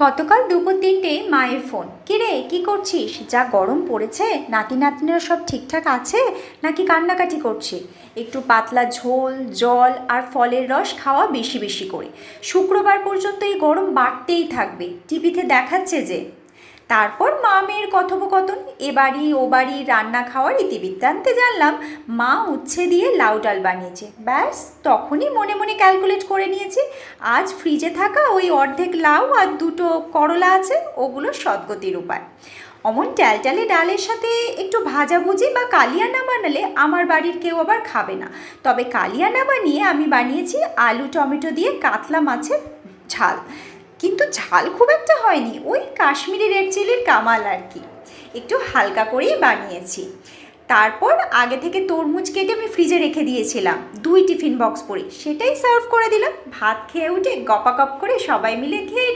গতকাল দুপুর ৩টেয় মায়ের ফোন। কিরে কি করছিস? যা গরম পড়েছে, নাতি নাতনিরা সব ঠিকঠাক আছে নাকি কান্নাকাটি করছে? একটু পাতলা ঝোল, জল আর ফলের রস খাওয়া বেশি বেশি করে। শুক্রবার পর্যন্ত এই গরম বাড়তেই থাকবে, টিভিতে দেখাচ্ছে যে। তারপর মা মেয়ের কথোপকথন, এ বাড়ি ও বাড়ি রান্না খাওয়ার ইতিবৃত্তান্তে জানলাম মা উচ্ছে দিয়ে লাউ ডাল বানিয়েছে। ব্যাস তখনই মনে মনে ক্যালকুলেট করে নিয়েছি আজ ফ্রিজে থাকা ওই অর্ধেক লাউ আর দুটো করলা আছে, ওগুলো সদ্গতির উপায়। অমন ট্যালট্যালে ডালের সাথে একটু ভাজাভুজি বা কালিয়া না বানালে আমার বাড়ির কেউ আবার খাবে না। তবে কালিয়া না বানিয়ে আমি বানিয়েছি আলু টমেটো দিয়ে কাতলা মাছের ঝাল। কিন্তু ঝাল খুব একটা হয়নি, ওই কাশ্মীরি রেড চিলির কামাল আর কি, একটু হালকা করেই বানিয়েছি। তারপর আগে থেকে তরমুজ কেটে আমি ফ্রিজে রেখে দিয়েছিলাম 2 টিফিন বক্স করে, সেটাই সার্ভ করে দিলাম। ভাত খেয়ে উঠে গপাগপ করে সবাই মিলে খেয়ে